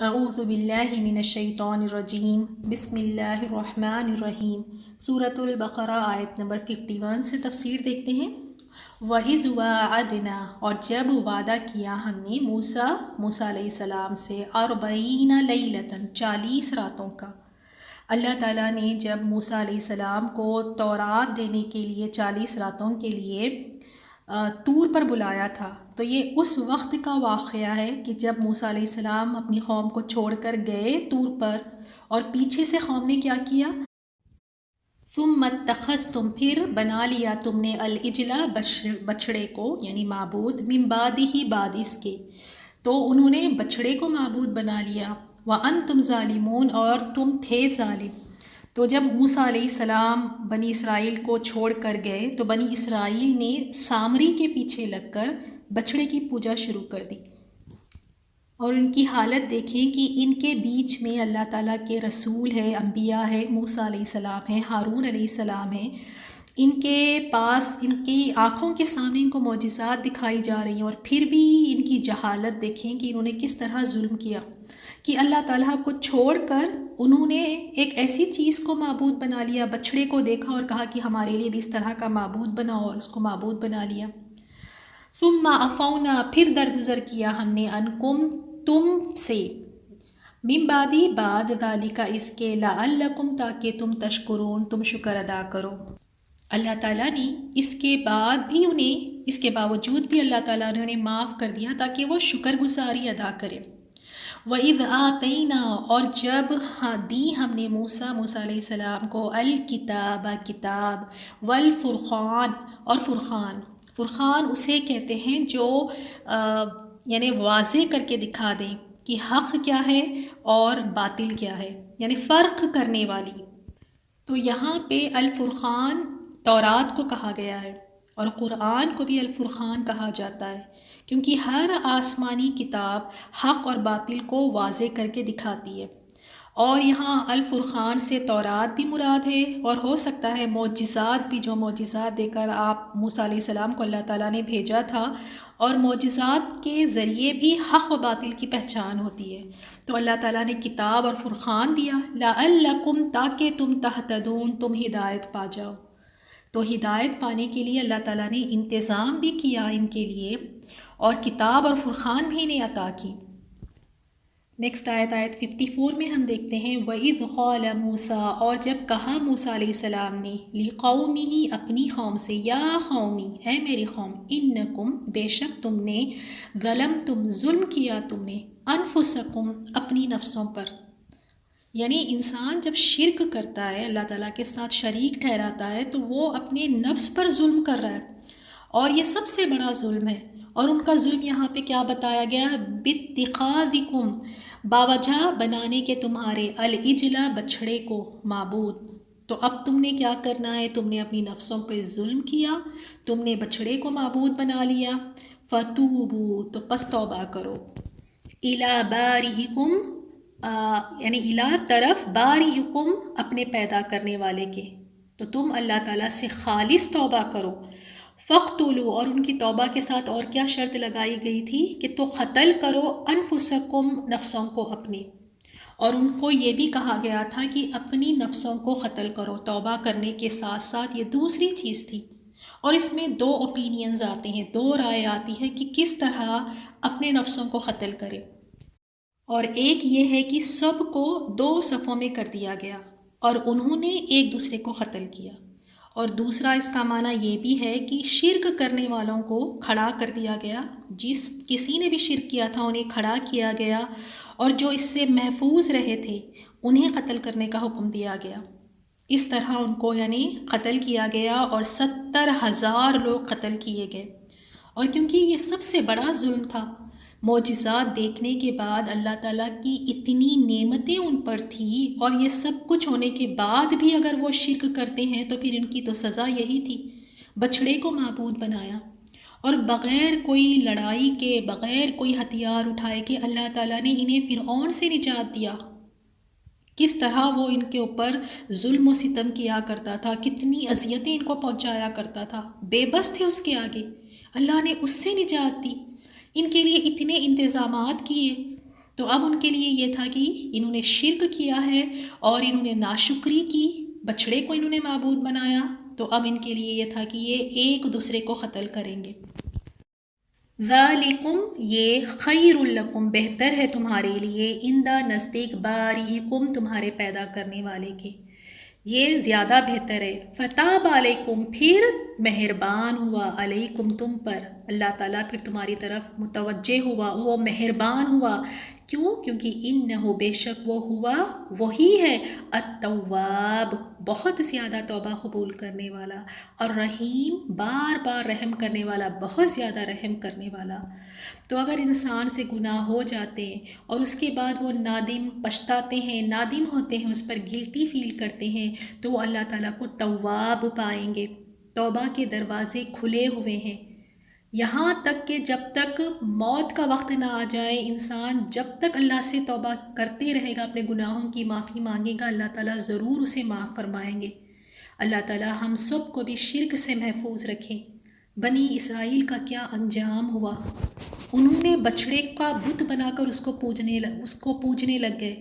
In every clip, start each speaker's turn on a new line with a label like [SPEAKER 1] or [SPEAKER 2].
[SPEAKER 1] اعوذ باللہ من الشیطان الرجیم بسم اللہ الرحمن الرحیم سورۃ البقرہ آیت نمبر 51 سے تفسیر دیکھتے ہیں۔ وَإِذْ وَاعَدْنَا، اور جب وعدہ کیا ہم نے موسیٰ علیہ السلام سے 40 لیلۃ 40 راتوں کا۔ اللہ تعالیٰ نے جب موسیٰ علیہ السلام کو تورات دینے کے لیے 40 راتوں کے لیے طور پر بلایا تھا، تو یہ اس وقت کا واقعہ ہے کہ جب موسیٰ علیہ السلام اپنی قوم کو چھوڑ کر گئے طور پر، اور پیچھے سے قوم نے کیا کیا؟ ثم اتخذتم، پھر بنا لیا تم نے العجل، بچھڑے کو، یعنی معبود، من بعدہ، بعد اس کے، تو انہوں نے بچھڑے کو معبود بنا لیا، وانتم ظالمون، اور تم تھے ظالم۔ تو جب موسیٰ علیہ السلام بنی اسرائیل کو چھوڑ کر گئے تو بنی اسرائیل نے سامری کے پیچھے لگ کر بچھڑے کی پوجا شروع کر دی، اور ان کی حالت دیکھیں کہ ان کے بیچ میں اللہ تعالیٰ کے رسول ہے، انبیاء ہے، موسیٰ علیہ السلام ہے، ہارون علیہ السلام ہے، ان کے پاس، ان کی آنکھوں کے سامنے ان کو معجزات دکھائی جا رہی ہیں، اور پھر بھی ان کی جہالت دیکھیں کہ انہوں نے کس طرح ظلم کیا کہ اللہ تعالیٰ کو چھوڑ کر انہوں نے ایک ایسی چیز کو معبود بنا لیا، بچھڑے کو دیکھا اور کہا کہ ہمارے لیے بھی اس طرح کا معبود بناؤ، اور اس کو معبود بنا لیا۔ ثم عفونا، پھر درگزر کیا ہم نے، عنکم، تم سے، من بعدی، بعد، ذالک، اس کے، لعلکم، تاکہ تم تشکرون، تم شکر ادا کرو۔ اللہ تعالیٰ نے اس کے بعد بھی انہیں، اس کے باوجود بھی اللہ تعالیٰ نے انہیں معاف کر دیا تاکہ وہ شکر گزاری ادا کرے۔ وَإِذْ آتَيْنَا، اور جب دی ہم نے موسیٰ علیہ السلام کو، الکتاب، کتاب، والفرقان، اور فرقان اسے کہتے ہیں جو یعنی واضح کر کے دکھا دیں کہ حق کیا ہے اور باطل کیا ہے، یعنی فرق کرنے والی۔ تو یہاں پہ الفرقان تورات کو کہا گیا ہے، اور قرآن کو بھی الفرقان کہا جاتا ہے، کیونکہ ہر آسمانی کتاب حق اور باطل کو واضح کر کے دکھاتی ہے، اور یہاں الفرقان سے تورات بھی مراد ہے، اور ہو سکتا ہے معجزات بھی، جو معجزات دے کر آپ موسیٰ علیہ السلام کو اللہ تعالیٰ نے بھیجا تھا، اور معجزات کے ذریعے بھی حق و باطل کی پہچان ہوتی ہے، تو اللہ تعالیٰ نے کتاب اور فرقان دیا، لعلکم، تاکہ تم تہتدون، تم ہدایت پا جاؤ۔ تو ہدایت پانے کے لیے اللہ تعالیٰ نے انتظام بھی کیا ان کے لیے، اور کتاب اور فرقان بھی انہیں عطا کی۔ نیکسٹ آیت 54 میں ہم دیکھتے ہیں، وَإِذْ قَالَ مُوسَىٰ، اور جب کہا موسیٰ علیہ السلام نے، لِقَوْمِهِ، اپنی قوم سے، یا قومی، اے میری قوم، انکم، بے شک تم نے، ظلمتم، ظلم کیا تم نے، انفسکم، اپنی نفسوں پر۔ یعنی انسان جب شرک کرتا ہے، اللہ تعالیٰ کے ساتھ شریک ٹھہراتا ہے، تو وہ اپنے نفس پر ظلم کر رہا ہے، اور یہ سب سے بڑا ظلم ہے۔ اور ان کا ظلم یہاں پہ کیا بتایا گیا؟ باتخاذکم، باوجہ بنانے کے تمہارے، العجل، بچھڑے کو معبود۔ تو اب تم نے کیا کرنا ہے؟ تم نے اپنی نفسوں پہ ظلم کیا، تم نے بچھڑے کو معبود بنا لیا، فتوبو، تو پس توبہ کرو، الی بارئکم، یعنی الی، طرف، بارئکم، اپنے پیدا کرنے والے کے، تو تم اللہ تعالیٰ سے خالص توبہ کرو۔ فَاقْتُلُوا، اور ان کی توبہ کے ساتھ اور کیا شرط لگائی گئی تھی کہ تو قتل کرو، انفسکم، نفسوں کو اپنی، اور ان کو یہ بھی کہا گیا تھا کہ اپنی نفسوں کو قتل کرو۔ توبہ کرنے کے ساتھ ساتھ یہ دوسری چیز تھی، اور اس میں دو اوپینینز آتے ہیں، دو رائے آتی ہے کہ کس طرح اپنے نفسوں کو قتل کرے، اور ایک یہ ہے کہ سب کو دو صفوں میں کر دیا گیا اور انہوں نے ایک دوسرے کو قتل کیا، اور دوسرا اس کا معنی یہ بھی ہے کہ شرک کرنے والوں کو کھڑا کر دیا گیا، جس کسی نے بھی شرک کیا تھا انہیں کھڑا کیا گیا، اور جو اس سے محفوظ رہے تھے انہیں قتل کرنے کا حکم دیا گیا۔ اس طرح ان کو یعنی قتل کیا گیا، اور 70,000 لوگ قتل کیے گئے، اور کیونکہ یہ سب سے بڑا ظلم تھا، معجزات دیکھنے کے بعد اللہ تعالیٰ کی اتنی نعمتیں ان پر تھیں، اور یہ سب کچھ ہونے کے بعد بھی اگر وہ شرک کرتے ہیں تو پھر ان کی تو سزا یہی تھی، بچھڑے کو معبود بنایا، اور بغیر کوئی لڑائی کے، بغیر کوئی ہتھیار اٹھائے کہ اللہ تعالیٰ نے انہیں فرعون سے نجات دیا، کس طرح وہ ان کے اوپر ظلم و ستم کیا کرتا تھا، کتنی اذیتیں ان کو پہنچایا کرتا تھا، بے بس تھے اس کے آگے، اللہ نے اس سے نجات دی، ان کے لیے اتنے انتظامات کیے، تو اب ان کے لیے یہ تھا کہ انہوں نے شرک کیا ہے اور انہوں نے ناشکری کی، بچھڑے کو انہوں نے معبود بنایا، تو اب ان کے لیے یہ تھا کہ یہ ایک دوسرے کو قتل کریں گے۔ ذالکم، یہ خیر لکم، بہتر ہے تمہارے لیے، عند نزدیک باریکم، تمہارے پیدا کرنے والے کے، یہ زیادہ بہتر ہے۔ فتاب علیکم، پھر مہربان ہوا، علیکم تم پر، اللہ تعالیٰ پھر تمہاری طرف متوجہ ہوا، وہ مہربان ہوا، کیوں؟ کیونکہ انہو، بے شک وہ ہوا، وہی ہے، التواب، بہت زیادہ توبہ قبول کرنے والا، اور رحیم، بار بار رحم کرنے والا، بہت زیادہ رحم کرنے والا۔ تو اگر انسان سے گناہ ہو جاتے ہیں اور اس کے بعد وہ نادم، پچھتاتے ہیں، نادم ہوتے ہیں، اس پر گلٹی فیل کرتے ہیں، تو وہ اللہ تعالیٰ کو تواب پائیں گے۔ توبہ کے دروازے کھلے ہوئے ہیں، یہاں تک کہ جب تک موت کا وقت نہ آ جائے، انسان جب تک اللہ سے توبہ کرتے رہے گا، اپنے گناہوں کی معافی مانگے گا، اللہ تعالیٰ ضرور اسے معاف فرمائیں گے۔ اللہ تعالیٰ ہم سب کو بھی شرک سے محفوظ رکھیں۔ بنی اسرائیل کا کیا انجام ہوا، انہوں نے بچھڑے کا بت بنا کر اس کو پوجنے لگ گئے،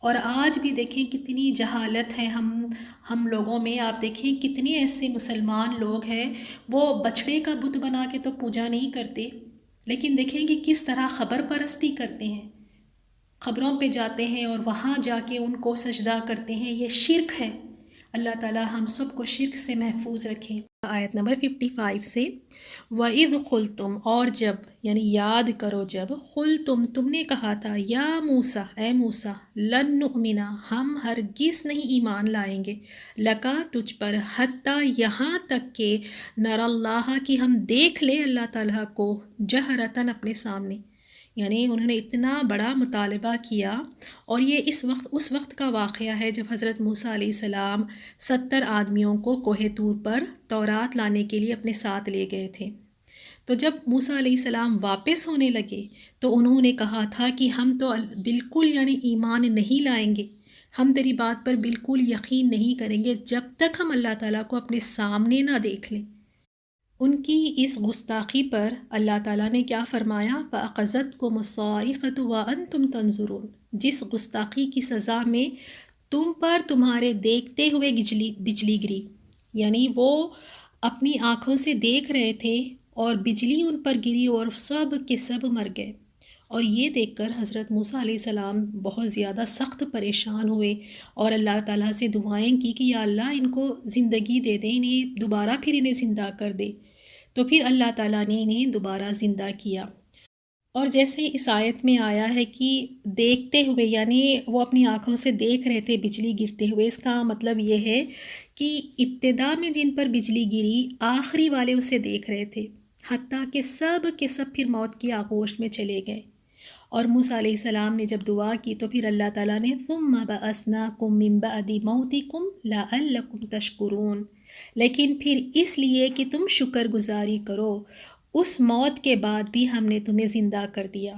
[SPEAKER 1] اور آج بھی دیکھیں کتنی جہالت ہے ہم لوگوں میں۔ آپ دیکھیں کتنے ایسے مسلمان لوگ ہیں، وہ بچھڑے کا بت بنا کے تو پوجا نہیں کرتے، لیکن دیکھیں کہ کس طرح خبر پرستی کرتے ہیں، قبروں پہ جاتے ہیں اور وہاں جا کے ان کو سجدہ کرتے ہیں، یہ شرک ہے۔ اللہ تعالیٰ ہم سب کو شرک سے محفوظ رکھیں۔ آیت نمبر 55 سے، وَإِذْ قُلْتُمْ، اور جب، یعنی یاد کرو جب، قُلْتُمْ، تم نے کہا تھا، یا موسیٰ، اے موسیٰ، لن نؤمن، ہم ہرگز نہیں ایمان لائیں گے، لکا، تجھ پر، حتیٰ، یہاں تک کہ، نر اللہ، کہ ہم دیکھ لیں اللہ تعالیٰ کو، جہرتاً، اپنے سامنے۔ یعنی انہوں نے اتنا بڑا مطالبہ کیا، اور یہ اس وقت کا واقعہ ہے جب حضرت موسیٰ علیہ السلام 70 آدمیوں کو کوہ طور پر تورات لانے کے لیے اپنے ساتھ لے گئے تھے۔ تو جب موسیٰ علیہ السلام واپس ہونے لگے تو انہوں نے کہا تھا کہ ہم تو بالکل یعنی ایمان نہیں لائیں گے، ہم تیری بات پر بالکل یقین نہیں کریں گے جب تک ہم اللہ تعالیٰ کو اپنے سامنے نہ دیکھ لیں۔ ان کی اس گستاخی پر اللہ تعالیٰ نے کیا فرمایا، فَأَخَذَتْكُمُ الصَّاعِقَةُ وَأَنْتُمْ تَنظُرُونَ، جس گستاخی کی سزا میں تم پر تمہارے دیکھتے ہوئے بجلی گری، یعنی وہ اپنی آنکھوں سے دیکھ رہے تھے اور بجلی ان پر گری اور سب کے سب مر گئے۔ اور یہ دیکھ کر حضرت موسیٰ علیہ السلام بہت زیادہ سخت پریشان ہوئے اور اللہ تعالیٰ سے دعائیں کی کہ یا اللہ ان کو زندگی دے دے، انہیں زندہ کر دے۔ تو پھر اللہ تعالیٰ نے انہیں دوبارہ زندہ کیا۔ اور جیسے اس آیت میں آیا ہے کہ دیکھتے ہوئے، یعنی وہ اپنی آنکھوں سے دیکھ رہے تھے بجلی گرتے ہوئے، اس کا مطلب یہ ہے کہ ابتدا میں جن پر بجلی گری، آخری والے اسے دیکھ رہے تھے، حتیٰ کہ سب کے سب پھر موت کی آغوش میں چلے گئے۔ اور موسیٰ علیہ السلام نے جب دعا کی تو پھر اللہ تعالیٰ نے ثُمَّ بَعَثْنَاكُم مِّن بَعْدِ مَوْتِكُمْ لَعَلَّكُمْ تَشْكُرُونَ، لیکن پھر اس لیے کہ تم شکر گزاری کرو، اس موت کے بعد بھی ہم نے تمہیں زندہ کر دیا۔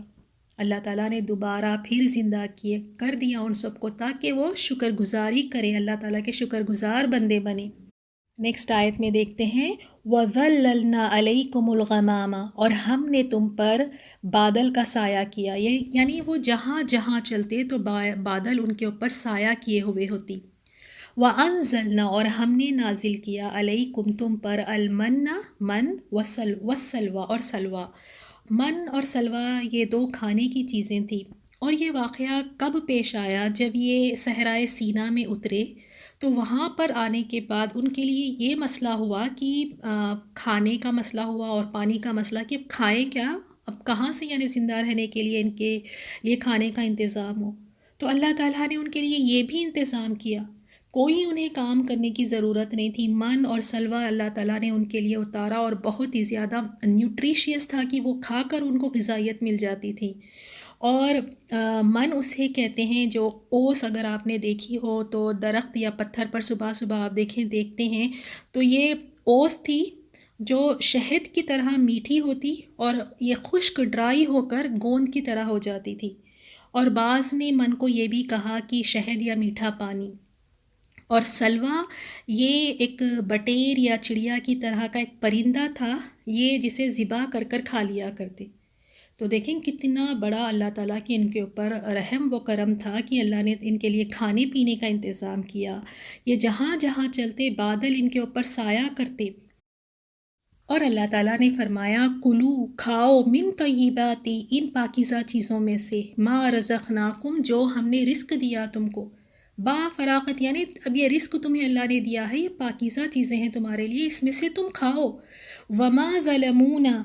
[SPEAKER 1] اللہ تعالیٰ نے دوبارہ پھر زندہ کر دیا ان سب کو تاکہ وہ شکر گزاری کریں، اللہ تعالیٰ کے شکر گزار بندے بنیں۔ نیکسٹ آیت میں دیکھتے ہیں، وَظَلَّلْنَا عَلَيْكُمُ الْغَمَامَ، اور ہم نے تم پر بادل کا سایہ کیا، یعنی وہ جہاں جہاں چلتے تو بادل ان کے اوپر سایہ کیے ہوئے ہوتی۔ وَأَنزَلْنَا، اور ہم نے نازل کیا، عَلَيْكُمْ تم پر، المن، من، والسلوى، اور سلوہ۔ من اور سلوہ یہ دو کھانے کی چیزیں تھیں، اور یہ واقعہ کب پیش آیا؟ جب یہ صحرائے سینا میں اترے تو وہاں پر آنے کے بعد ان کے لیے یہ مسئلہ ہوا کہ کھانے کا مسئلہ ہوا اور پانی کا مسئلہ کہ کھائیں کیا، اب کہاں سے یعنی زندہ رہنے کے لیے ان کے لیے کھانے کا انتظام ہو۔ تو اللہ تعالیٰ نے ان کے لیے یہ بھی انتظام کیا، کوئی انہیں کام کرنے کی ضرورت نہیں تھی۔ من اور سلوہ اللہ تعالیٰ نے ان کے لیے اتارا اور بہت ہی زیادہ نیوٹریشیس تھا کہ وہ کھا کر ان کو غذائیت مل جاتی تھی۔ اور من اسے کہتے ہیں جو اوس، اگر آپ نے دیکھی ہو تو درخت یا پتھر پر صبح صبح آپ دیکھتے ہیں تو یہ اوس تھی جو شہد کی طرح میٹھی ہوتی اور یہ خشک ڈرائی ہو کر گوند کی طرح ہو جاتی تھی۔ اور بعض نے من کو یہ بھی کہا کہ شہد یا میٹھا پانی۔ اور سلوہ یہ ایک بٹیر یا چڑیا کی طرح کا ایک پرندہ تھا، یہ جسے ذبح کر کر کھا لیا کرتے۔ تو دیکھیں کتنا بڑا اللہ تعالیٰ کی ان کے اوپر رحم و کرم تھا کہ اللہ نے ان کے لیے کھانے پینے کا انتظام کیا. یہ جہاں جہاں چلتے بادل ان کے اوپر سایہ کرتے. اور اللہ تعالیٰ نے فرمایا کلو کھاؤ من طیباتی ان پاکیزہ چیزوں میں سے ما رزقناکم جو ہم نے رزق دیا تم کو. با فراغت یعنی اب یہ رزق تمہیں اللہ نے دیا ہے، یہ پاکیزہ چیزیں ہیں تمہارے لیے، اس میں سے تم کھاؤ. وما ظلمونا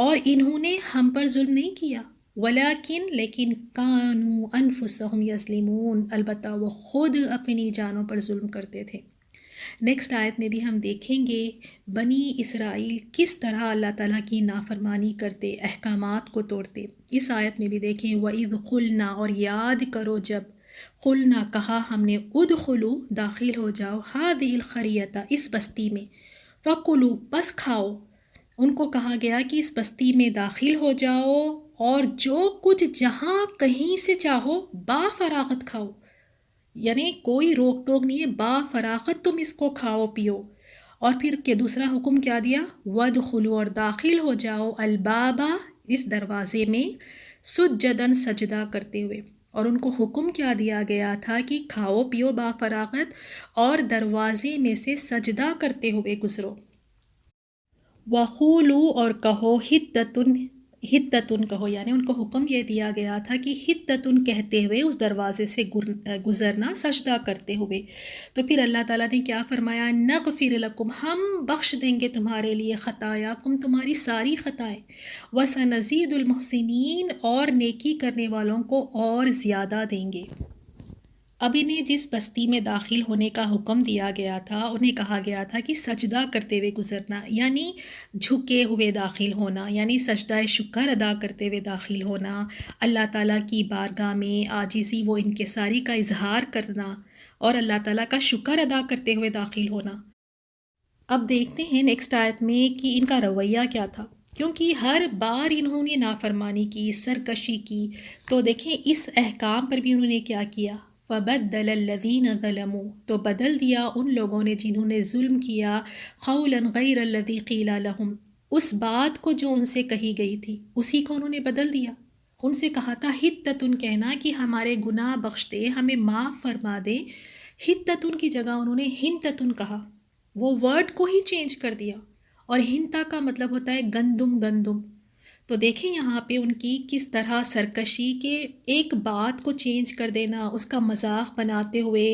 [SPEAKER 1] اور انہوں نے ہم پر ظلم نہیں کیا، ولیکن لیکن کانوا انفسہم یظلمون البتہ وہ خود اپنی جانوں پر ظلم کرتے تھے. نیکسٹ آیت میں بھی ہم دیکھیں گے بنی اسرائیل کس طرح اللہ تعالیٰ کی نافرمانی کرتے، احکامات کو توڑتے. اس آیت میں بھی دیکھیں وَإِذْ قُلْنَا اور یاد کرو جب قُلْنَا کہا ہم نے ادخلوا داخل ہو جاؤ هذه القرية اس بستی میں، فَكُلُوا بس کھاؤ. ان کو کہا گیا کہ اس بستی میں داخل ہو جاؤ اور جو کچھ جہاں کہیں سے چاہو با فراغت کھاؤ، یعنی کوئی روک ٹوک نہیں ہے، با فراغت تم اس کو کھاؤ پیو. اور پھر کہ دوسرا حکم کیا دیا وَادْخُلُوا اور داخل ہو جاؤ البابا اس دروازے میں سجدن سجدہ کرتے ہوئے. اور ان کو حکم کیا دیا گیا تھا کہ کھاؤ پیو با فراغت اور دروازے میں سے سجدہ کرتے ہوئے گزرو. وَقُولُوا اور کہو حتتن کہو، یعنی ان کو حکم یہ دیا گیا تھا کہ حتتن کہتے ہوئے اس دروازے سے گزرنا سجدہ کرتے ہوئے. تو پھر اللہ تعالیٰ نے کیا فرمایا نغفر لکم ہم بخش دیں گے تمہارے لیے خطایاکم تمہاری ساری خطائیں، وسنزید المحسنین اور نیکی کرنے والوں کو اور زیادہ دیں گے. اب انہیں جس بستی میں داخل ہونے کا حکم دیا گیا تھا انہیں کہا گیا تھا کہ سجدہ کرتے ہوئے گزرنا، یعنی جھکے ہوئے داخل ہونا، یعنی سجدہ شکر ادا کرتے ہوئے داخل ہونا، اللہ تعالیٰ کی بارگاہ میں عاجزی و انکساری کا اظہار کرنا اور اللہ تعالیٰ کا شکر ادا کرتے ہوئے داخل ہونا. اب دیکھتے ہیں نیکسٹ آیت میں کہ ان کا رویہ کیا تھا، کیونکہ ہر بار انہوں نے نافرمانی کی، سرکشی کی. تو دیکھیں اس احکام پر بھی انہوں نے کیا کیا فَبَدَّلَ الَّذِينَ ظَلَمُوا تو بدل دیا ان لوگوں نے جنہوں نے ظلم کیا قَوْلًا غَيْرَ الَّذِي قِيلَ لَهُمْ اس بات کو جو ان سے کہی گئی تھی اسی کو انہوں نے بدل دیا. ان سے کہا تھا حتتن کہنا کہ ہمارے گناہ بخش دے، ہمیں معاف فرما دے، حتتن کی جگہ انہوں نے ہنتتن کہا، وہ ورڈ کو ہی چینج کر دیا. اور ہنتا کا مطلب ہوتا ہے گندم. تو دیکھیں یہاں پہ ان کی کس طرح سرکشی کے ایک بات کو چینج کر دینا، اس کا مذاق بناتے ہوئے،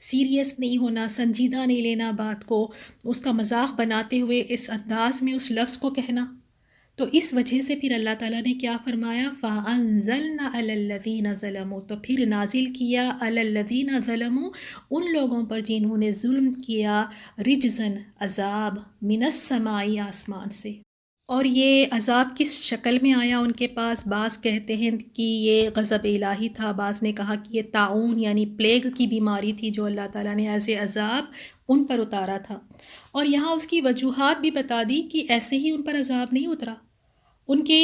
[SPEAKER 1] سیریس نہیں ہونا، سنجیدہ نہیں لینا بات کو، اس کا مذاق بناتے ہوئے اس انداز میں اس لفظ کو کہنا. تو اس وجہ سے پھر اللہ تعالیٰ نے کیا فرمایا فَأَنزَلْنَا عَلَى الَّذِينَ ظَلَمُوا تو پھر نازل کیا عَلَى الَّذِينَ ظَلَمُوا ان لوگوں پر جنہوں نے ظلم کیا رجزن عذاب من السماء آسمان سے. اور یہ عذاب کس شکل میں آیا ان کے پاس؟ بعض کہتے ہیں کہ یہ غضب الہی تھا، بعض نے کہا کہ یہ طاعون یعنی پلیگ کی بیماری تھی جو اللہ تعالیٰ نے ایز اے عذاب ان پر اتارا تھا. اور یہاں اس کی وجوہات بھی بتا دی کہ ایسے ہی ان پر عذاب نہیں اترا، ان کے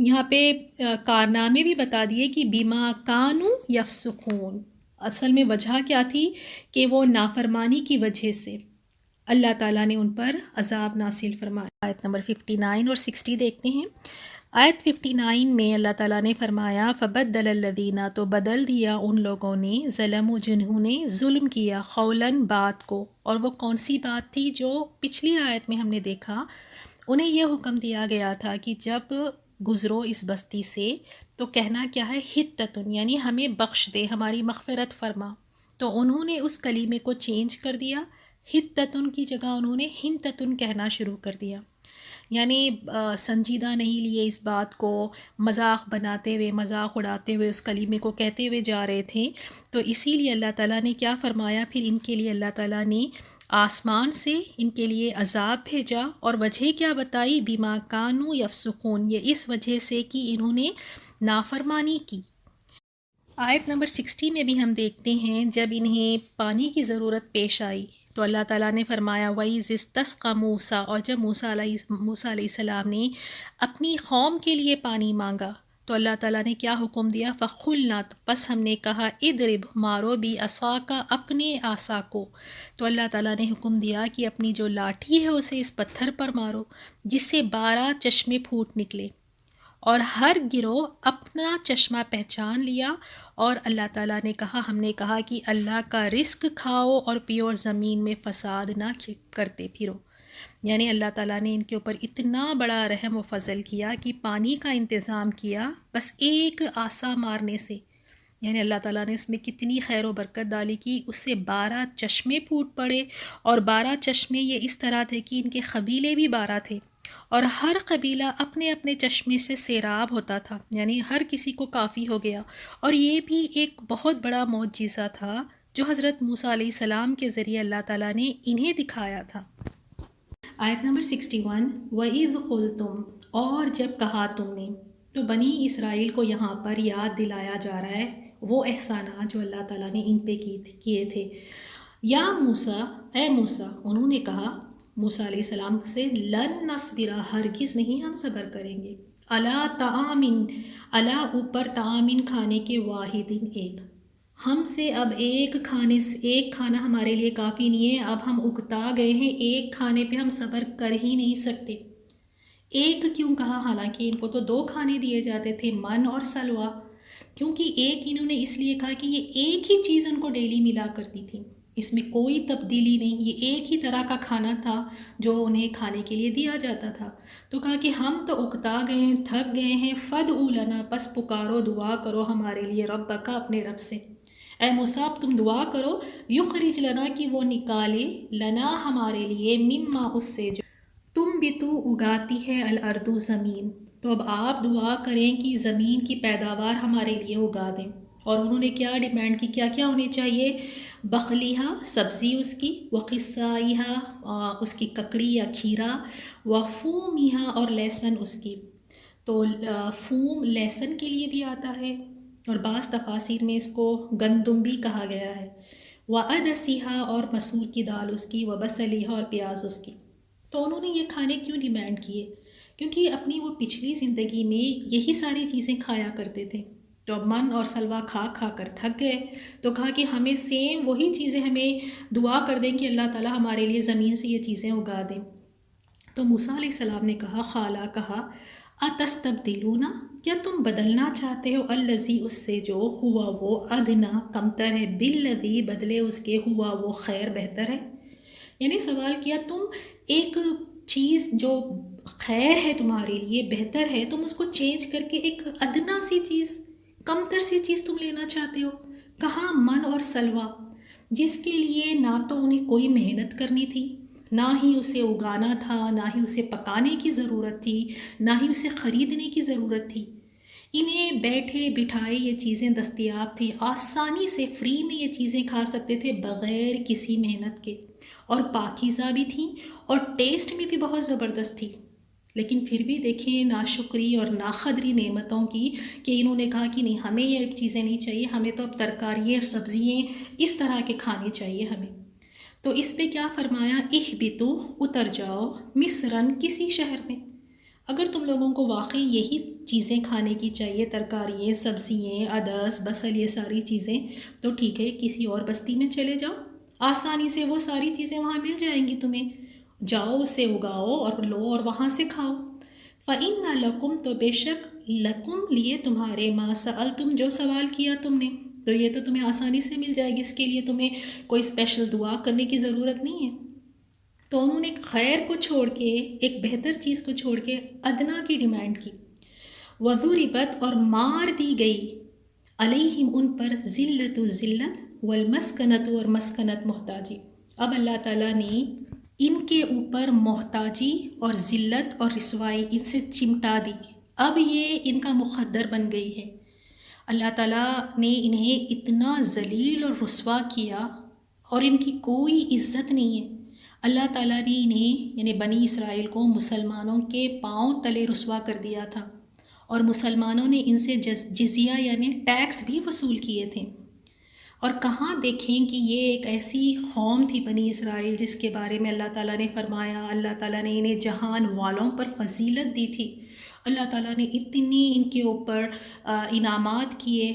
[SPEAKER 1] یہاں پہ کارنامے بھی بتا دیے کہ بما کانوا یفسقون، اصل میں وجہ کیا تھی کہ وہ نافرمانی کی وجہ سے اللہ تعالیٰ نے ان پر عذاب نازل فرمایا. آیت نمبر 59 اور 60 دیکھتے ہیں. آیت 59 میں اللہ تعالیٰ نے فرمایا فبدل الذین تو بدل دیا ان لوگوں نے ظلموا جنہوں نے ظلم کیا قولاً بات کو. اور وہ کون سی بات تھی جو پچھلی آیت میں ہم نے دیکھا؟ انہیں یہ حکم دیا گیا تھا کہ جب گزرو اس بستی سے تو کہنا کیا ہے حتتن یعنی ہمیں بخش دے، ہماری مغفرت فرما. تو انہوں نے اس کلیمے کو چینج کر دیا، حتتن کی جگہ انہوں نے ہنتتن کہنا شروع کر دیا، یعنی سنجیدہ نہیں لیے اس بات کو، مذاق بناتے ہوئے، مذاق اڑاتے ہوئے اس کلیمے کو کہتے ہوئے جا رہے تھے. تو اسی لیے اللہ تعالیٰ نے کیا فرمایا پھر ان کے لیے اللہ تعالیٰ نے آسمان سے ان کے لیے عذاب بھیجا. اور وجہ کیا بتائی بما کانوا یفسقون، یہ اس وجہ سے کہ انہوں نے نافرمانی کی. آیت نمبر 60 میں بھی ہم دیکھتے ہیں جب انہیں پانی کی ضرورت پیش آئی تو اللہ تعالیٰ نے فرمایا وَإِذِ اسْتَسْقَىٰ مُوسَىٰ اور جب موسیٰ علیہ السلام نے اپنی قوم کے لیے پانی مانگا تو اللہ تعالیٰ نے کیا حکم دیا فَقُلْنَا بس ہم نے کہا اضرب مارو بِعَصَاكَ اپنے عصا کو. تو اللہ تعالیٰ نے حکم دیا کہ اپنی جو لاٹھی ہے اسے اس پتھر پر مارو جس سے 12 چشمے پھوٹ نکلے. اور ہر گروہ اپنا چشمہ پہچان لیا، اور اللہ تعالیٰ نے کہا، ہم نے کہا کہ اللہ کا رزق کھاؤ اور پیو اور زمین میں فساد نہ کرتے پھرو۔ یعنی اللہ تعالیٰ نے ان کے اوپر اتنا بڑا رحم و فضل کیا کہ پانی کا انتظام کیا بس ایک عصا مارنے سے۔ یعنی اللہ تعالیٰ نے اس میں کتنی خیر و برکت ڈالی کہ اس سے 12 چشمے پھوٹ پڑے، اور 12 چشمے یہ اس طرح تھے کہ ان کے قبیلے بھی 12 تھے، اور ہر قبیلہ اپنے اپنے چشمے سے سیراب ہوتا تھا، یعنی ہر کسی کو کافی ہو گیا۔ اور یہ بھی ایک بہت بڑا معجزہ تھا جو حضرت موسیٰ علیہ السلام کے ذریعے اللہ تعالیٰ نے انہیں دکھایا تھا۔ آیت نمبر 61، وَإِذْ قُلْتُمْ، اور جب کہا تم نے۔ تو بنی اسرائیل کو یہاں پر یاد دلایا جا رہا ہے وہ احسانات جو اللہ تعالیٰ نے ان پہ کیے تھے۔ یا موسیٰ، اے موسیٰ، انہوں نے کہا موسیٰ علیہ السلام سے، لن نصبر، ہرگز نہیں ہم صبر کریں گے، علی طعام، علی اوپر، طعام کھانے کے، واحد ایک، ہم سے اب ایک کھانا ہمارے لیے کافی نہیں ہے، اب ہم اکتا گئے ہیں، ایک کھانے پہ ہم صبر کر ہی نہیں سکتے۔ ایک کیوں کہا؟ حالانکہ ان کو تو 2 کھانے دیے جاتے تھے، من اور سلوہ، کیونکہ ایک انہوں نے اس لیے کہا کہ یہ ایک ہی چیز ان کو ڈیلی ملا کرتی تھی، اس میں کوئی تبدیلی نہیں، یہ ایک ہی طرح کا کھانا تھا جو انہیں کھانے کے لیے دیا جاتا تھا۔ تو کہا کہ ہم تو اکتا گئے ہیں، تھک گئے ہیں، فدعو لنا، پس پکارو، دعا کرو ہمارے لیے، ربک، اپنے رب سے، اے موسیٰ تم دعا کرو، یخرج لنا، کہ وہ نکالے، لنا ہمارے لیے، مما، اس سے جو تم بھی تو اگاتی ہے، الارض، زمین۔ تو اب آپ دعا کریں کہ زمین کی پیداوار ہمارے لیے اگا دیں۔ اور انہوں نے کیا ڈیمانڈ کی، کیا کیا ہونی چاہیے؟ بخلیہا، سبزی اس کی، وقصائیہا، اس کی ککڑی یا کھیرا، وفومیہا، اور لہسن اس کی۔ تو فوم لہسن کے لیے بھی آتا ہے، اور بعض تفاسیر میں اس کو گندم بھی کہا گیا ہے، وعدسیہا، اور مسور کی دال اس کی، وبصلیہا، اور پیاز اس کی۔ تو انہوں نے یہ کھانے کیوں ڈیمانڈ کیے؟ کیونکہ اپنی وہ پچھلی زندگی میں یہی ساری چیزیں کھایا کرتے تھے، تو اب من اور سلوہ کھا کھا کر تھک گئے، تو کہا کہ ہمیں سیم وہی چیزیں، ہمیں دعا کر دیں کہ اللہ تعالیٰ ہمارے لیے زمین سے یہ چیزیں اگا دیں۔ تو موسیٰ علیہ السلام نے کہا، خالا کہا، اتستبدلون، کیا تم بدلنا چاہتے ہو، الذی، اس سے جو، ہوا وہ، ادنا، کمتر ہے، بالذی، بدلے اس کے، ہوا وہ، خیر، بہتر ہے۔ یعنی سوال کیا، تم ایک چیز جو خیر ہے تمہارے لیے، بہتر ہے، تم اس کو چینج کر کے ایک ادنا سی چیز، کمتر سی چیز تم لینا چاہتے ہو۔ کہاں من اور سلوہ، جس کے لیے نہ تو انہیں کوئی محنت کرنی تھی، نہ ہی اسے اگانا تھا، نہ ہی اسے پکانے کی ضرورت تھی، نہ ہی اسے خریدنے کی ضرورت تھی، انہیں بیٹھے بٹھائے یہ چیزیں دستیاب تھی، آسانی سے فری میں یہ چیزیں کھا سکتے تھے بغیر کسی محنت کے، اور پاکیزہ بھی تھیں، اور ٹیسٹ میں بھی بہت زبردست تھی۔ لیکن پھر بھی دیکھیں ناشکری اور ناقدری نعمتوں کی، کہ انہوں نے کہا کہ نہیں، ہمیں یہ چیزیں نہیں چاہیے، ہمیں تو اب ترکاریاں اور سبزیاں اس طرح کے کھانے چاہیے ہمیں۔ تو اس پہ کیا فرمایا، اہبطوا، اتر جاؤ، مصرن، کسی شہر میں، اگر تم لوگوں کو واقعی یہی چیزیں کھانے کی چاہیے، ترکاریاں، سبزیاں، عدس، بصل، یہ ساری چیزیں، تو ٹھیک ہے، کسی اور بستی میں چلے جاؤ، آسانی سے وہ ساری چیزیں وہاں مل جائیں گی تمہیں، جاؤ اسے اگاؤ اور لو اور وہاں سے کھاؤ۔ فَإِنَّ لَكُمْ، تو بے شک، لکم، لیے تمہارے، ما سألتم، جو سوال کیا تم نے، تو یہ تو تمہیں آسانی سے مل جائے گی، اس کے لیے تمہیں کوئی اسپیشل دعا کرنے کی ضرورت نہیں ہے۔ تو انہوں نے خیر کو چھوڑ کے، ایک بہتر چیز کو چھوڑ کے ادنا کی ڈیمانڈ کی۔ وَضُرِبَتْ، اور مار دی گئی، علیہم، ان پر، ذلت، ذلت، والمسکنت، اور مسکنت، محتاجی۔ اب اللہ تعالیٰ نے ان کے اوپر محتاجی اور ذلت اور رسوائی ان سے چمٹا دی، اب یہ ان کا مقدر بن گئی ہے۔ اللہ تعالیٰ نے انہیں اتنا ذلیل اور رسوا کیا، اور ان کی کوئی عزت نہیں ہے۔ اللہ تعالیٰ نے انہیں، یعنی بنی اسرائیل کو، مسلمانوں کے پاؤں تلے رسوا کر دیا تھا، اور مسلمانوں نے ان سے جزیہ یعنی ٹیکس بھی وصول کیے تھے۔ اور کہاں دیکھیں کہ یہ ایک ایسی قوم تھی بنی اسرائیل جس کے بارے میں اللہ تعالیٰ نے فرمایا، اللہ تعالیٰ نے انہیں جہان والوں پر فضیلت دی تھی، اللہ تعالیٰ نے اتنی ان کے اوپر انعامات کیے،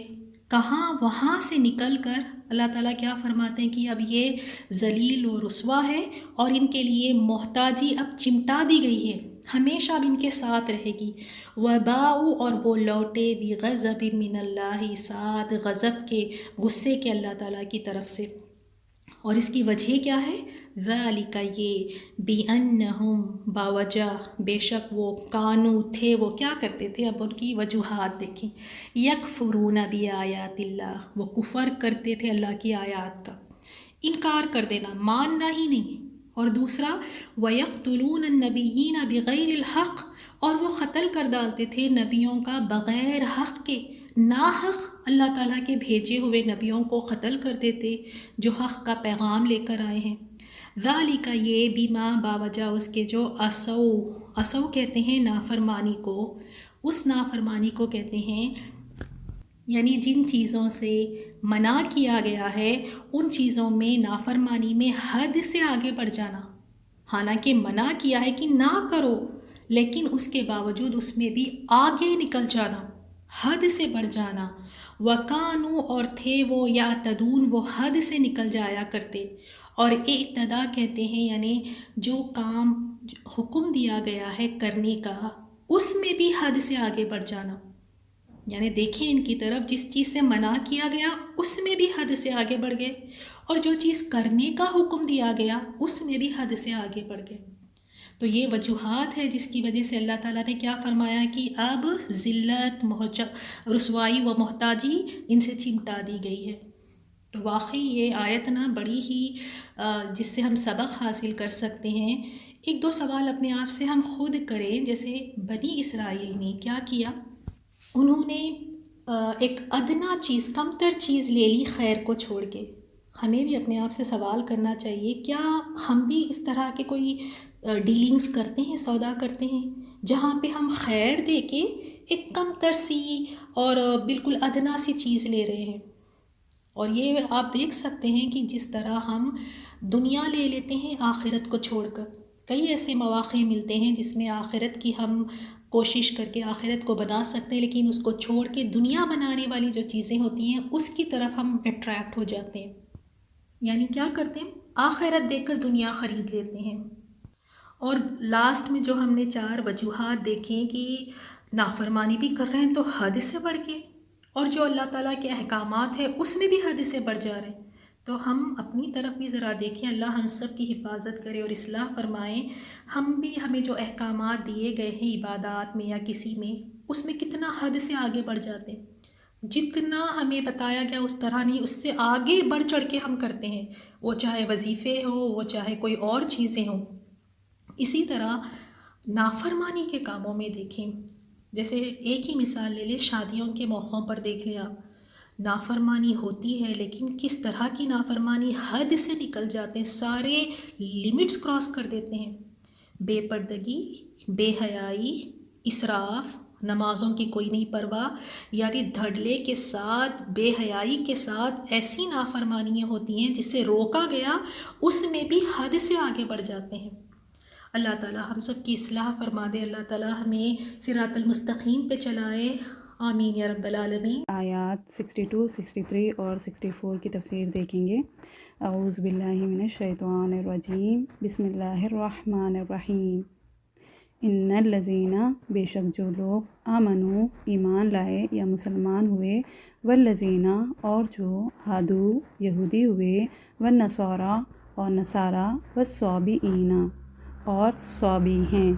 [SPEAKER 1] کہاں وہاں سے نکل کر اللہ تعالیٰ کیا فرماتے ہیں کہ اب یہ ذلیل و رسوا ہے، اور ان کے لیے محتاجی اب چمٹا دی گئی ہے، ہمیشہ اب ان کے ساتھ رہے گی۔ وباؤ اور وہ لوٹے بغضب من اللہ، ساتھ غضب کے، غصے کے اللہ تعالیٰ کی طرف سے۔ اور اس کی وجہ کیا ہے؟ ذالک یہ، بِأَنَّهُمْ باوجہ، بے شک وہ، کانو تھے وہ، کیا کرتے تھے، اب ان کی وجوہات دیکھیں، یکفرون بآیات اللہ، وہ کفر کرتے تھے اللہ کی آیات کا، انکار کر دینا، ماننا ہی نہیں۔ اور دوسرا وَيَقْتُلُونَ النَّبِيِّينَ بِغَيْرِ الْحَقِّ، اور وہ قتل کر ڈالتے تھے نبیوں کا بغیر حق کے، ناحق اللہ تعالیٰ کے بھیجے ہوئے نبیوں کو قتل کر دیتے جو حق کا پیغام لے کر آئے ہیں۔ ذالک یہ، بیما باوجہ اس کے، جو اسو کہتے ہیں نافرمانی کو، اس نافرمانی کو کہتے ہیں، یعنی جن چیزوں سے منع کیا گیا ہے ان چیزوں میں، نافرمانی میں حد سے آگے بڑھ جانا۔ حالانکہ منع کیا ہے کہ نہ کرو، لیکن اس کے باوجود اس میں بھی آگے نکل جانا، حد سے بڑھ جانا۔ وَكَانُوا اور تھے وہ، یعتدون وہ حد سے نکل جایا کرتے۔ اور اعتدا کہتے ہیں یعنی جو کام حکم دیا گیا ہے کرنے کا اس میں بھی حد سے آگے بڑھ جانا، یعنی دیکھیں ان کی طرف، جس چیز سے منع کیا گیا اس میں بھی حد سے آگے بڑھ گئے، اور جو چیز کرنے کا حکم دیا گیا اس میں بھی حد سے آگے بڑھ گئے۔ تو یہ وجوہات ہے جس کی وجہ سے اللہ تعالیٰ نے کیا فرمایا کہ اب ذلت، رسوائی و محتاجی ان سے چمٹا دی گئی ہے۔ تو واقعی یہ آیت نا بڑی ہی جس سے ہم سبق حاصل کر سکتے ہیں۔ ایک دو سوال اپنے آپ سے ہم خود کریں، جیسے بنی اسرائیل نے کیا کیا، انہوں نے ایک ادنا چیز، کم تر چیز لے لی خیر کو چھوڑ کے۔ ہمیں بھی اپنے آپ سے سوال کرنا چاہیے، کیا ہم بھی اس طرح کے کوئی ڈیلنگز کرتے ہیں، سودا کرتے ہیں جہاں پہ ہم خیر دے کے ایک کم تر سی اور بالکل ادنا سی چیز لے رہے ہیں؟ اور یہ آپ دیکھ سکتے ہیں کہ جس طرح ہم دنیا لے لیتے ہیں آخرت کو چھوڑ کر، کئی ایسے مواقع ملتے ہیں جس میں آخرت کی ہم کوشش کر کے آخرت کو بنا سکتے ہیں، لیکن اس کو چھوڑ کے دنیا بنانے والی جو چیزیں ہوتی ہیں اس کی طرف ہم اٹریکٹ ہو جاتے ہیں۔ یعنی کیا کرتے ہیں، آخرت دیکھ کر دنیا خرید لیتے ہیں۔ اور لاسٹ میں جو ہم نے 4 وجوہات دیکھیں کہ نافرمانی بھی کر رہے ہیں تو حد سے بڑھ کے، اور جو اللہ تعالیٰ کے احکامات ہیں اس میں بھی حد سے بڑھ جا رہے ہیں، تو ہم اپنی طرف بھی ذرا دیکھیں، اللہ ہم سب کی حفاظت کرے اور اصلاح فرمائیں۔ ہم بھی، ہمیں جو احکامات دیے گئے ہیں عبادات میں یا کسی میں، اس میں کتنا حد سے آگے بڑھ جاتے ہیں، جتنا ہمیں بتایا گیا اس طرح نہیں، اس سے آگے بڑھ چڑھ کے ہم کرتے ہیں، وہ چاہے وظیفے ہو، وہ چاہے کوئی اور چیزیں ہوں۔ اسی طرح نافرمانی کے کاموں میں دیکھیں، جیسے ایک ہی مثال لے لیں، شادیوں کے موقعوں پر دیکھ لیں آپ، نافرمانی ہوتی ہے لیکن کس طرح کی نافرمانی، حد سے نکل جاتے ہیں، سارے لیمٹس کراس کر دیتے ہیں، بے پردگی، بے حیائی، اسراف، نمازوں کی کوئی نہیں پرواہ، یعنی دھڑلے کے ساتھ، بے حیائی کے ساتھ ایسی نافرمانیاں ہوتی ہیں جس سے روکا گیا اس میں بھی حد سے آگے بڑھ جاتے ہیں۔ اللہ تعالیٰ ہم سب کی اصلاح فرما دے، اللہ تعالیٰ ہمیں صراط المستقیم پہ چلائے، آمین یا رب العالمین۔
[SPEAKER 2] آیات 62، 63 اور 64 کی تفسیر دیکھیں گے۔ اعوذ باللہ من الشیطان الرجیم، بسم اللہ الرحمن الرحیم۔ ان الذین، بے شک جو لوگ، آمنو ایمان لائے یا مسلمان ہوئے، والذین اور جو، ہادو یہودی ہوئے، والنصارى اور نصارہ، والصابئین اور صابی ہیں۔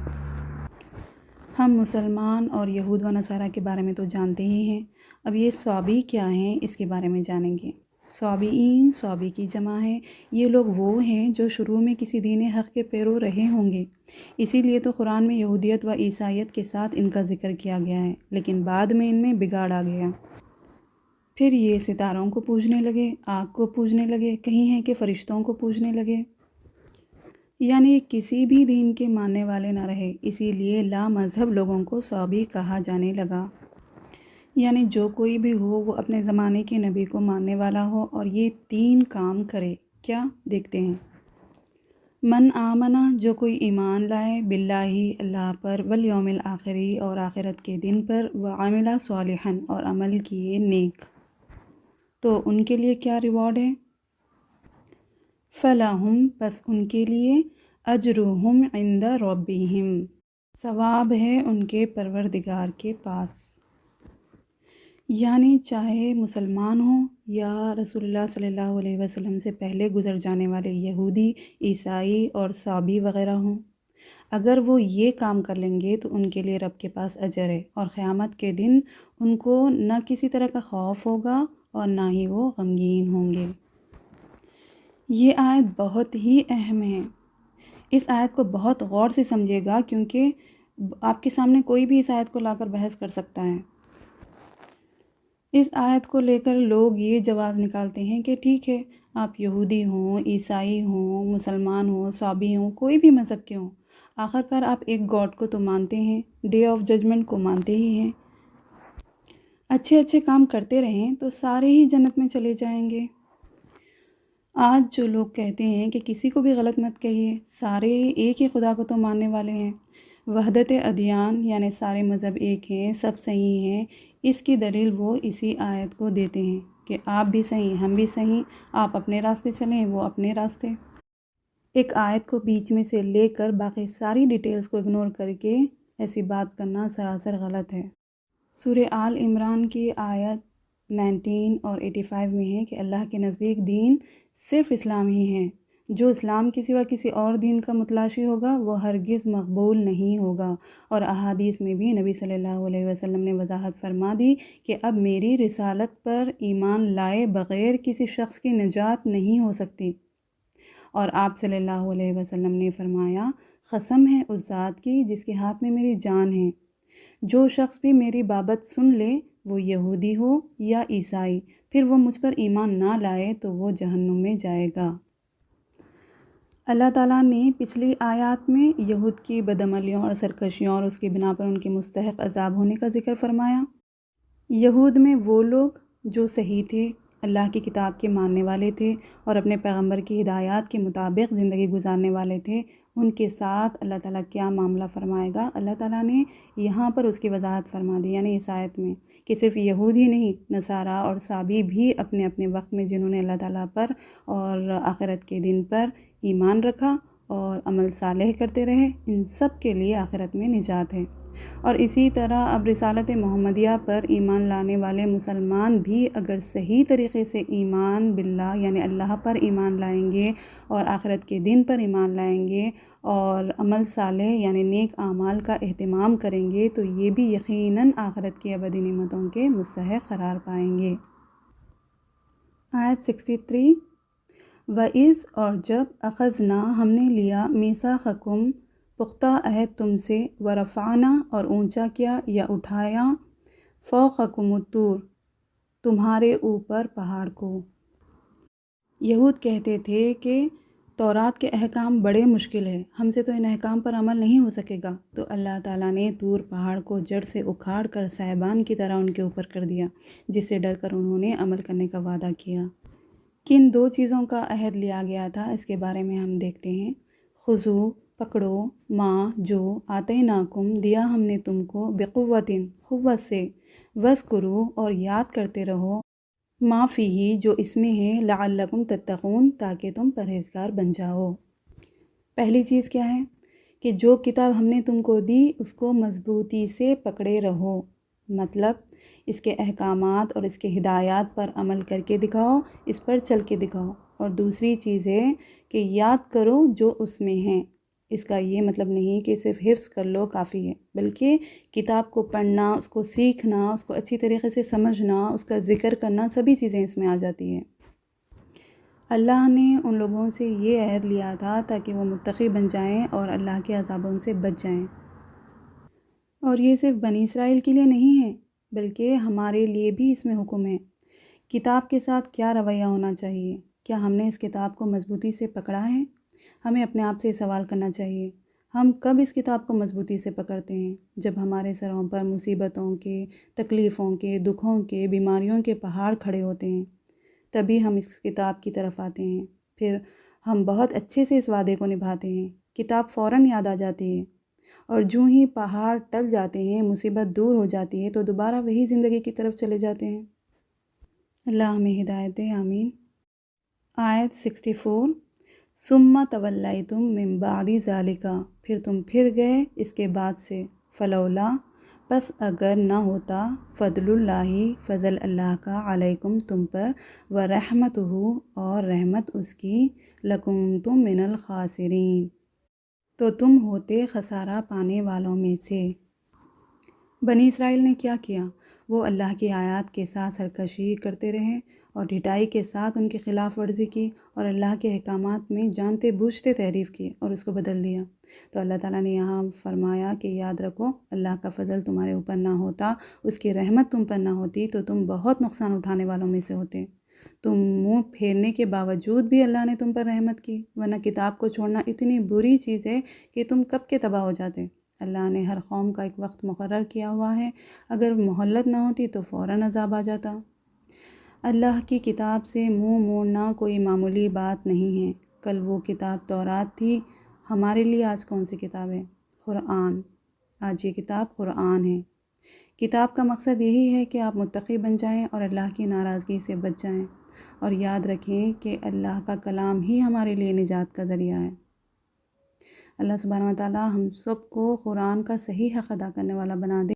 [SPEAKER 2] ہم مسلمان اور یہود و نصارہ کے بارے میں تو جانتے ہی ہیں، اب یہ صابی کیا ہیں اس کے بارے میں جانیں گے۔ صابئین، صابی کی جمع ہے، یہ لوگ وہ ہیں جو شروع میں کسی دین حق کے پیرو رہے ہوں گے، اسی لیے تو قرآن میں یہودیت و عیسائیت کے ساتھ ان کا ذکر کیا گیا ہے، لیکن بعد میں ان میں بگاڑ آ گیا، پھر یہ ستاروں کو پوجنے لگے، آگ کو پوجنے لگے، کہیں ہیں کہ فرشتوں کو پوجنے لگے، یعنی کسی بھی دین کے ماننے والے نہ رہے، اسی لیے لا مذہب لوگوں کو صابی کہا جانے لگا۔ یعنی جو کوئی بھی ہو وہ اپنے زمانے کے نبی کو ماننے والا ہو اور یہ 3 کام کرے۔ کیا؟ دیکھتے ہیں۔ من آمنہ، جو کوئی ایمان لائے، باللہ اللہ پر، والیوم الآخری اور آخرت کے دن پر، وعمل صالحا اور عمل کیے نیک، تو ان کے لیے کیا ریوارڈ ہے؟ فلہم، بس ان کے لیے، اجرہم عند ربہم، ثواب ہے ان کے پروردگار کے پاس۔ یعنی چاہے مسلمان ہوں یا رسول اللہ صلی اللہ علیہ وسلم سے پہلے گزر جانے والے یہودی، عیسائی اور صابی وغیرہ ہوں، اگر وہ یہ کام کر لیں گے تو ان کے لیے رب کے پاس اجر ہے، اور قیامت کے دن ان کو نہ کسی طرح کا خوف ہوگا اور نہ ہی وہ غمگین ہوں گے۔ یہ آیت بہت ہی اہم ہے۔ اس آیت کو بہت غور سے سمجھے گا، کیونکہ آپ کے سامنے کوئی بھی اس آیت کو لا کر بحث کر سکتا ہے۔ اس آیت کو لے کر لوگ یہ جواز نکالتے ہیں کہ ٹھیک ہے، آپ یہودی ہوں، عیسائی ہوں، مسلمان ہوں، صابی ہوں، کوئی بھی مذہب کے ہوں، آخرکار آپ ایک گاڈ کو تو مانتے ہیں، ڈے آف ججمنٹ کو مانتے ہی ہیں، اچھے اچھے کام کرتے رہیں تو سارے ہی جنت میں چلے جائیں گے۔ آج جو لوگ کہتے ہیں کہ کسی کو بھی غلط مت کہیے، سارے ایک ہی خدا کو تو ماننے والے ہیں، وحدت ادیان یعنی سارے مذہب ایک ہیں، سب صحیح ہیں، اس کی دلیل وہ اسی آیت کو دیتے ہیں کہ آپ بھی صحیح، ہم بھی صحیح، آپ اپنے راستے چلیں، وہ اپنے راستے۔ ایک آیت کو بیچ میں سے لے کر باقی ساری ڈیٹیلز کو اگنور کر کے ایسی بات کرنا سراسر غلط ہے۔ سورہ آل عمران کی آیت 19 اور 85 میں ہے کہ اللہ کے نزدیک دین صرف اسلام ہی ہے، جو اسلام کے سوا کسی اور دین کا متلاشی ہوگا وہ ہرگز مقبول نہیں ہوگا۔ اور احادیث میں بھی نبی صلی اللہ علیہ وسلم نے وضاحت فرما دی کہ اب میری رسالت پر ایمان لائے بغیر کسی شخص کی نجات نہیں ہو سکتی۔ اور آپ صلی اللہ علیہ وسلم نے فرمایا، قسم ہے اس ذات کی جس کے ہاتھ میں میری جان ہے، جو شخص بھی میری بابت سن لے، وہ یہودی ہو یا عیسائی، پھر وہ مجھ پر ایمان نہ لائے تو وہ جہنم میں جائے گا۔ اللہ تعالیٰ نے پچھلی آیات میں یہود کی بدعملیوں اور سرکشیوں اور اس کی بنا پر ان کے مستحق عذاب ہونے کا ذکر فرمایا۔ یہود میں وہ لوگ جو صحیح تھے، اللہ کی کتاب کے ماننے والے تھے اور اپنے پیغمبر کی ہدایات کے مطابق زندگی گزارنے والے تھے، ان کے ساتھ اللہ تعالیٰ کیا معاملہ فرمائے گا، اللہ تعالیٰ نے یہاں پر اس کی وضاحت فرما دی، یعنی اس آیت میں کہ صرف یہود ہی نہیں، نصارہ اور صابی بھی اپنے اپنے وقت میں جنہوں نے اللہ تعالیٰ پر اور آخرت کے دن پر ایمان رکھا اور عمل صالح کرتے رہے، ان سب کے لیے آخرت میں نجات ہے۔ اور اسی طرح اب رسالت محمدیہ پر ایمان لانے والے مسلمان بھی اگر صحیح طریقے سے ایمان باللہ یعنی اللہ پر ایمان لائیں گے اور آخرت کے دن پر ایمان لائیں گے اور عمل صالح یعنی نیک اعمال کا اہتمام کریں گے تو یہ بھی یقیناً آخرت کی ابدی نعمتوں کے مستحق قرار پائیں گے۔ آیت 63 وَإِذْ اور جب اخذنا ہم نے لیا میثاقکم پختہ عہد تم سے، ورفعنا اور اونچا کیا یا اٹھایا، فوقکم الطور تمہارے اوپر پہاڑ کو۔ یہود کہتے تھے کہ تورات کے احکام بڑے مشکل ہے، ہم سے تو ان احکام پر عمل نہیں ہو سکے گا، تو اللہ تعالیٰ نے طور پہاڑ کو جڑ سے اکھاڑ کر صاحبان کی طرح ان کے اوپر کر دیا، جس سے ڈر کر انہوں نے عمل کرنے کا وعدہ کیا۔ کن دو چیزوں کا عہد لیا گیا تھا اس کے بارے میں ہم دیکھتے ہیں۔ خذو پکڑو، ماں جو آتیناکم دیا ہم نے تم کو، بقوتن قوت سے، وذکروا اور یاد کرتے رہو، ما فیہ جو اس میں ہے، لعلکم تتقون تاکہ تم پرہیزگار بن جاؤ۔ پہلی چیز کیا ہے کہ جو کتاب ہم نے تم کو دی اس کو مضبوطی سے پکڑے رہو، مطلب اس کے احکامات اور اس کے ہدایات پر عمل کر کے دکھاؤ، اس پر چل کے دکھاؤ۔ اور دوسری چیز ہے کہ یاد کرو جو اس میں ہیں۔ اس کا یہ مطلب نہیں کہ صرف حفظ کر لو کافی ہے، بلکہ کتاب کو پڑھنا، اس کو سیکھنا، اس کو اچھی طریقے سے سمجھنا، اس کا ذکر کرنا، سبھی چیزیں اس میں آ جاتی ہیں۔ اللہ نے ان لوگوں سے یہ عہد لیا تھا تاکہ وہ متقی بن جائیں اور اللہ کے عذابوں سے بچ جائیں۔ اور یہ صرف بنی اسرائیل کے لیے نہیں ہے بلکہ ہمارے لیے بھی اس میں حکم ہے۔ کتاب کے ساتھ کیا رویہ ہونا چاہیے؟ کیا ہم نے اس کتاب کو مضبوطی سے پکڑا ہے؟ ہمیں اپنے آپ سے سوال کرنا چاہیے، ہم کب اس کتاب کو مضبوطی سے پکڑتے ہیں؟ جب ہمارے سروں پر مصیبتوں کے، تکلیفوں کے، دکھوں کے، بیماریوں کے پہاڑ کھڑے ہوتے ہیں، تبھی ہم اس کتاب کی طرف آتے ہیں، پھر ہم بہت اچھے سے اس وعدے کو نبھاتے ہیں، کتاب فوراً یاد آ جاتی ہے، اور جو ہی پہاڑ ٹل جاتے ہیں، مصیبت دور ہو جاتی ہے تو دوبارہ وہی زندگی کی طرف چلے جاتے ہیں۔ اللہ ہمیں ہدایت دے، آمین۔ آیت 64 ثم تولیتم من بعد ذالک، پھر تم پھر گئے اس کے بعد سے، فلولا، پس اگر نہ ہوتا، فضل اللہ، فضل اللہ کا، علیکم تم پر، ورحمتہ، اور رحمت اس کی، لکنتم من الخاسرین، تو تم ہوتے خسارہ پانے والوں میں سے۔ بنی اسرائیل نے کیا کیا؟ وہ اللہ کی آیات کے ساتھ سرکشی کرتے رہے اور ڈھٹائی کے ساتھ ان کی خلاف ورزی کی، اور اللہ کے احکامات میں جانتے بوجھتے تحریف کی اور اس کو بدل دیا۔ تو اللہ تعالیٰ نے یہاں فرمایا کہ یاد رکھو، اللہ کا فضل تمہارے اوپر نہ ہوتا، اس کی رحمت تم پر نہ ہوتی، تو تم بہت نقصان اٹھانے والوں میں سے ہوتے۔ تم منہ پھیرنے کے باوجود بھی اللہ نے تم پر رحمت کی، ورنہ کتاب کو چھوڑنا اتنی بری چیز ہے کہ تم کب کے تباہ ہو جاتے۔ اللہ نے ہر قوم کا ایک وقت مقرر کیا ہوا ہے، اگر مہلت نہ ہوتی تو فوراً عذاب آ جاتا۔ اللہ کی کتاب سے منہ موڑنا کوئی معمولی بات نہیں ہے۔ کل وہ کتاب تورات تھی، ہمارے لیے آج کون سی کتاب ہے؟ قرآن۔ آج یہ کتاب قرآن ہے۔ کتاب کا مقصد یہی ہے کہ آپ متقی بن جائیں اور اللہ کی ناراضگی سے بچ جائیں، اور یاد رکھیں کہ اللہ کا کلام ہی ہمارے لیے نجات کا ذریعہ ہے۔ اللہ سبحانہ و تعالیٰ ہم سب کو قرآن کا صحیح حق ادا کرنے والا بنا دے۔